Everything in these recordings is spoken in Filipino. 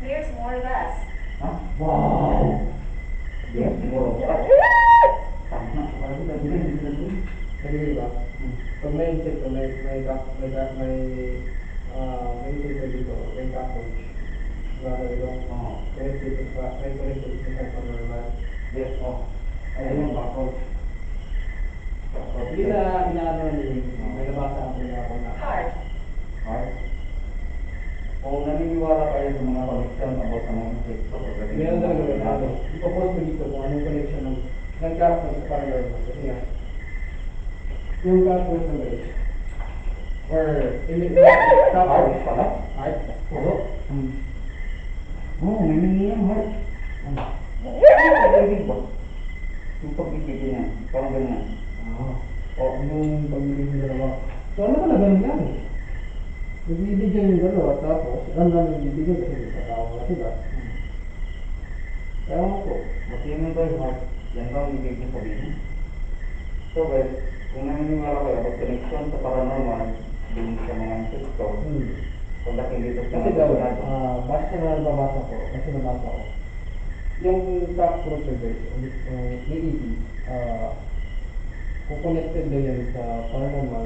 Here's more of us. Huh? Wow! Yes, more of us. Tama, parang kita dito. Nagigil ba? Pag may insect ko, may insect ko dito, may cockroach. Wala dito. Connected sa normal. Yes, oh. Ayun yung backroad. Hindi na inaano ni may nabasa ako na ako na. Heart. Alright. Kung naniniwala kayo sa mga connection about sa mga insekto, Meron talaga may ano. Ipopost ko dito kung anong connection ng cockroach sa paranormal. Kasi nga, yung cockroach na guys, or cockroach pala, heart, puso. Oo, may nangyayang heart. Pag-ibig ba? Yung pag-ibig niya, parang ganyan. O, yung pag-ibig ng dalawa. So, ano talaga nangyari? Nagbibigyan yung dalawa, tapos, ano na nagbibigyan kasi may tatawa na sila. Ewan ko. Kasi yun ba yung heart? Yan ba ang ibig niya sabihin? So guys, kung naniniwala kayo about connection sa paranormal, din sa mga insekto, kontakin dito sa Kasi mga daw, natin. basta na nababasa ko, kasi nabasa ko. Yung cockroach guys, AED, kung connected daw yan sa paranormal,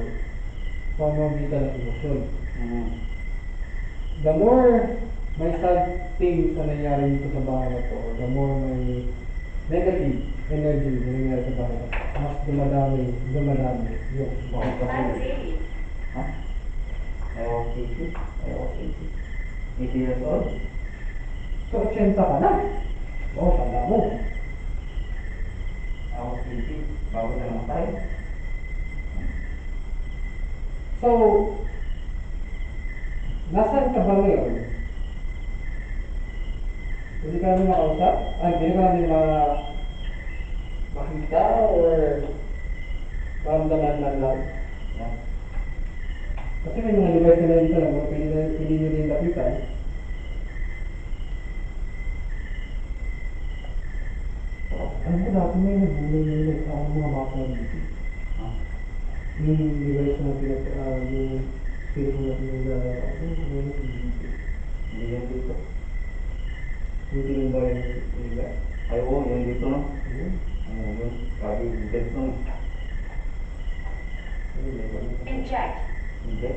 pamamagitan ng emosyon. The more may sad things na nangyari dito sa bahay na to, the more may negative energy na nangyari sa bahay na to, mas dumadami yung bakit I'm kasi. Sadie. Ha? IOCC? 80 years old? So, 80 ka na. Oo, tanda mo. IOCC? Bago na naman tayo? So, nasaan ka ba ngayon? Hindi ka namin makausap? Hindi ka namin makita or maramdaman lang? Yeah. Kasi may mga device na dito lang, pwede nyo rin lapitan. Alam ko dati may nagbulay sa mga bata dito. Yung device na yung spirit na Hindi yan dito. hindi yung bayan nila. Ay, oo, yan dito no? Oo, yun. Sabi, dead no? Inject. Hindi.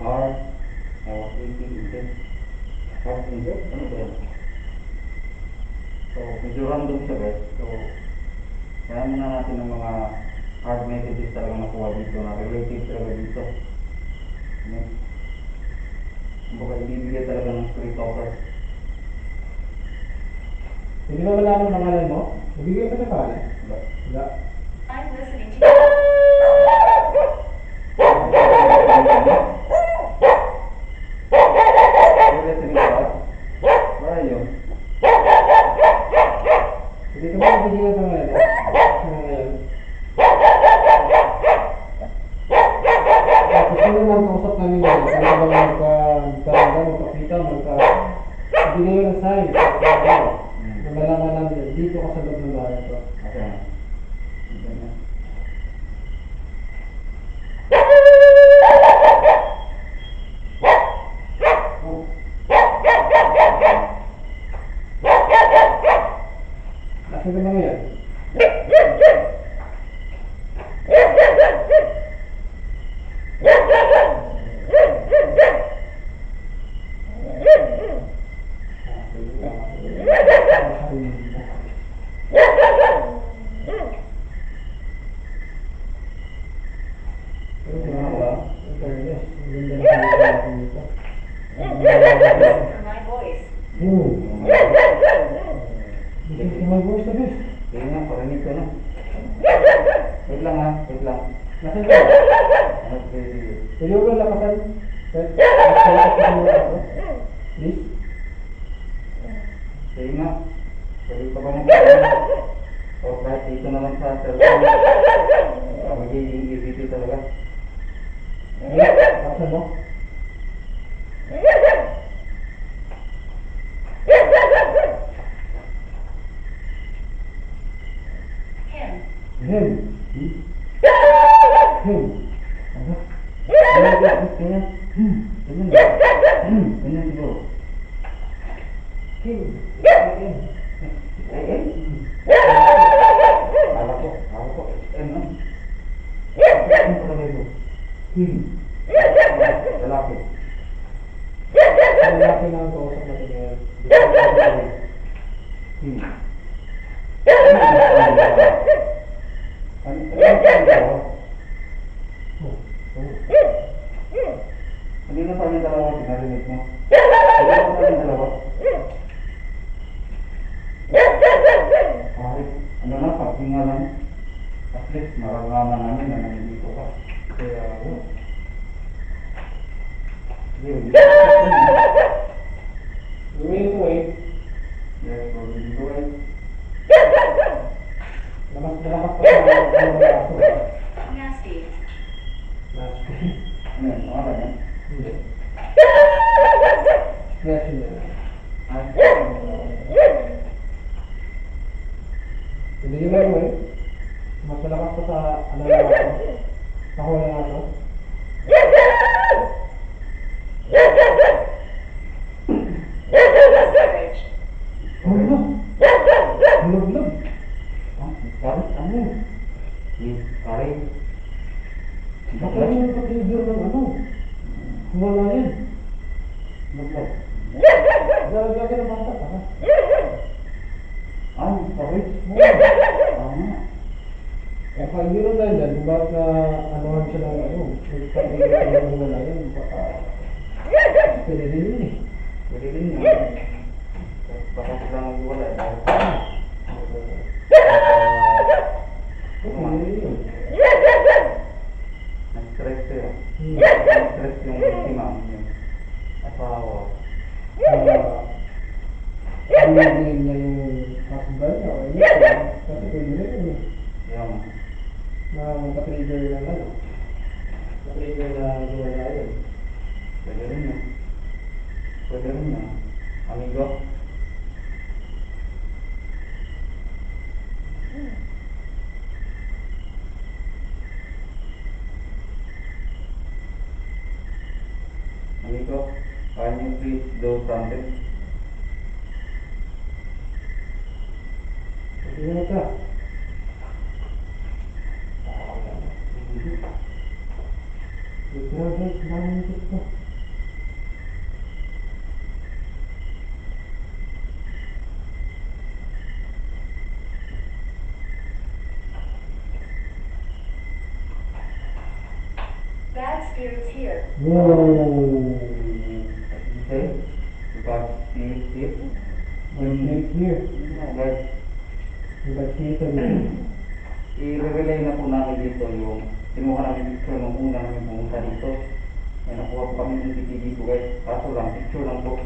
R, IOCC, hindi. Heart inject? Ano ba yan? So, medyo random siya guys. So, kaya muna natin ng mga hard messages talaga nakuha dito na related talaga dito. Ano? Kumbaga, ibibigay talaga ng spirit offer. Hindi ba wala akong pangalan mo? Nabigay ka na pangalan? Diba? Wala. I'm listening to you. You're listening to us? Where are you? Hindi ka ba nabigay ka pangalan? Ngayon. Gusto naman kausap namin yun. Kaya ba magkakita, bigay ng sign. Na malaman namin, dito ka sa loob ng bahay ko. Okay na. Okay na. Nasaan ka ba ngayon? For my voice. My voice na bis. Sige nga, parinig ko na. Wait lang ha, wait lang. Nasaan ka? Ano, sige. Ayaw ko lakasan. Please? Sige nga. Pwede pa ba magpapalinig? O kahit dito na lang sa cellphone. Magiging easy talaga. Lakasan mo? Him. Him. Him. Ano? Ganyan. Ganyan. Ganyan siguro. Kim. Eh? Kala ko. Ano? Ano pala ito? Lalaki. Lalaki na ang kausap natin ngayon. Hindi na pa yung dalawa, pinarinig mo. Hindi na pa yung dalawa. Kahit, ano na, paghinga lang. At least, maralaman namin na nandito ka. Kaya ako. Hindi. Gawin ito eh. Yes, so, dito eh. Lamas pa ang aso. Nasty. Nasty. Ano yan? Ano yan? Hindi. Stretch niya. Ay, Hindi nyo lang eh. Mas malakas pa sa ano na ako. Ako na aso. Discouraged. Hulog. Hulog. Karit, ano? Karit. Baka yun yung pag-trigger ng ano. Wala yan. Bakit? Lalagyan ka ng bata ka. Karit. Tama. Baka hindi rin dahil yan. Kung bakit na anuhan siya ng ano. Pag-trigger ka ng wala yan. Baka pwede din yun eh. Pwede din yun. Baka silang wala. Pwede din yun. Na-stress siya. Hmm. Na-stress yung ultima. Yung asawa. Pinagin niya yung husband niya. O yun. Kasi pwede rin yun eh. Yung Na magka-trigger ng ano. Ka-trigger na wala yun. pwede rin yun. Pwede rin yun. Amigo. Amigo, can you please do something? Pwede na ka. Guys, namin ito. Bad spirits here. Whoa! Okay? Because see, What's next here? guys, What's here to me? i-relay na po namin dito yung kinuha namin picture nung una namin pumunta dito. May nakuha po kami ng CCTV dito guys. Kaso lang, picture lang po.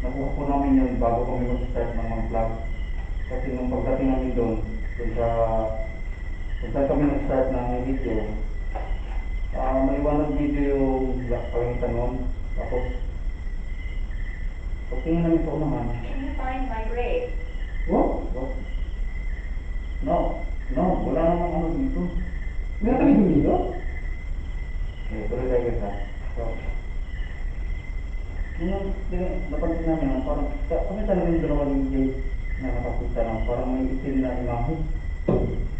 Nakuha po namin yun bago kami mag-start ng mga vlog. Kasi nung pagdating namin doon kung saan kami nag-start ng video, maliwanag video yung pagkakalitan nun. Tapos, pagtingin namin sa unahan, Can you find my grave? Oh? no, wala namang ano dito. Meron kami dito? Okay, tuloy tayo guys ha. So, napansin namin, parang kami talaga yung dalawang guys na nakapita lang, parang may itin na imahe.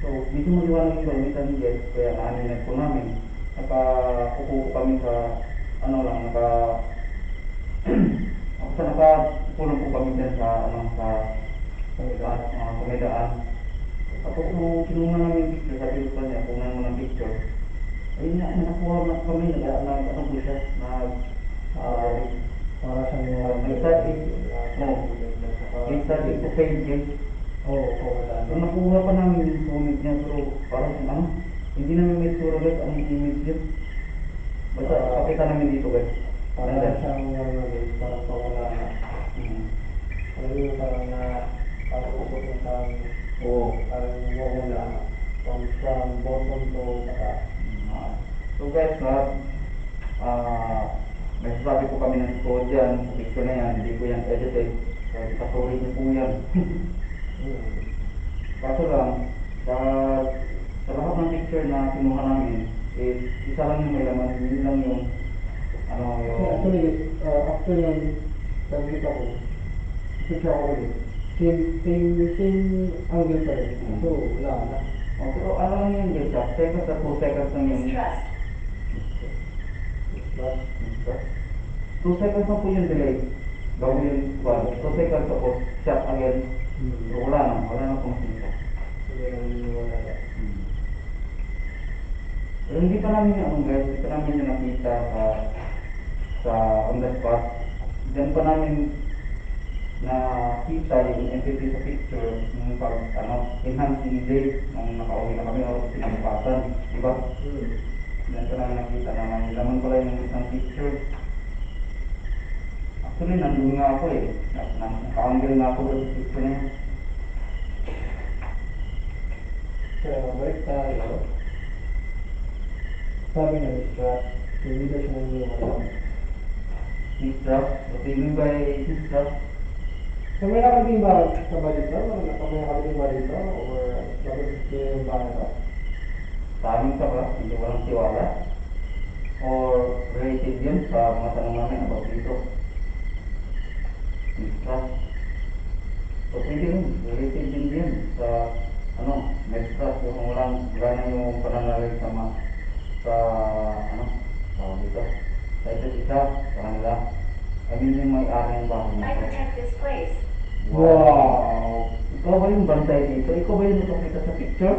So, medyo maliwanag yung gamitan ni guys, kaya naaninag po namin. Nakakupo kami sa, nakapunan po kami dyan sa, sa kumidaan. Tapos nung kinuha namin yung picture, sabi ko niya, kunan mo ng picture. Ayun nga, nakakuha na kami, nag-ano po siya, Para sa mga... Study to pages. Oo, wala. So nakuha pa namin yung summit niya, pero parang hindi namin may sura guys, ang image yun. Basta pakita namin dito guys. Para siyang guys, parang pawala na. Alam mo parang na... Parang pupunta Oo. parang mawala from bottom to baka. So guys, may sasabi po kami ng code dyan, sa picture na yan, hindi ko yan edited. Kaya ipatuloy niyo po yan. Kaso lang, sa lahat ng picture na kinuha namin, isa lang yung may laman, yun lang yung ano yung Actually, after yung nag-meet ako, picture ako ulit. Same angle pa rin. So, wala na. oh, pero ano lang yun guys, seconds or 2 seconds lang yun. Mistrust. But, 2 seconds na po yung delay. Gawin yung 2 seconds tapos shot again. So, wala na pong sisa. hindi naman wala na. Pero hindi pa namin yung ano guys, hindi pa namin yung nakita sa on the spot. Diyan pa namin nakita yung entity sa picture nung pag enhance image nung nakauwi na kami o pinampasan, di ba? Diyan pa namin nakita na may laman pala yung isang picture. Actually, nandun nga ako eh. Naka-angle nga ako doon sa picture na yun. Kaya balik tayo. Sabi na mistrust, hindi na siya nangyayari. Mistrust? What do you mean by mistrust? So may nakarating ba sa balita? May nakarating balita? Or bakit yung balita? Sa amin ka ba? Hindi walang tiwala? Or related yun sa mga tanong namin about dito? Mistrust? So pwede yun, related din yun sa mistrust, yung wala na yung pananalig sa dito, sa isa't isa, sa kanila. I mean yung may-ari ng bahay I nito. protect this place. Wow! Ikaw ba yung bantay dito? Ikaw ba yung nakakita sa picture?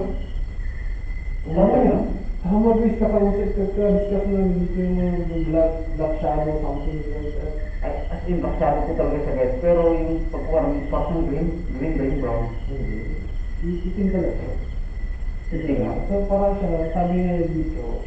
Ikaw ba yun? Tama ba ka kausap discuss na dito yung black shadow something like that? Ay, as in, masyado ko talaga sa guys. Pero yung pagkuha ng parang green ba yung brown? Itim talaga. Hindi nga. So parang siya, sabi nga dito,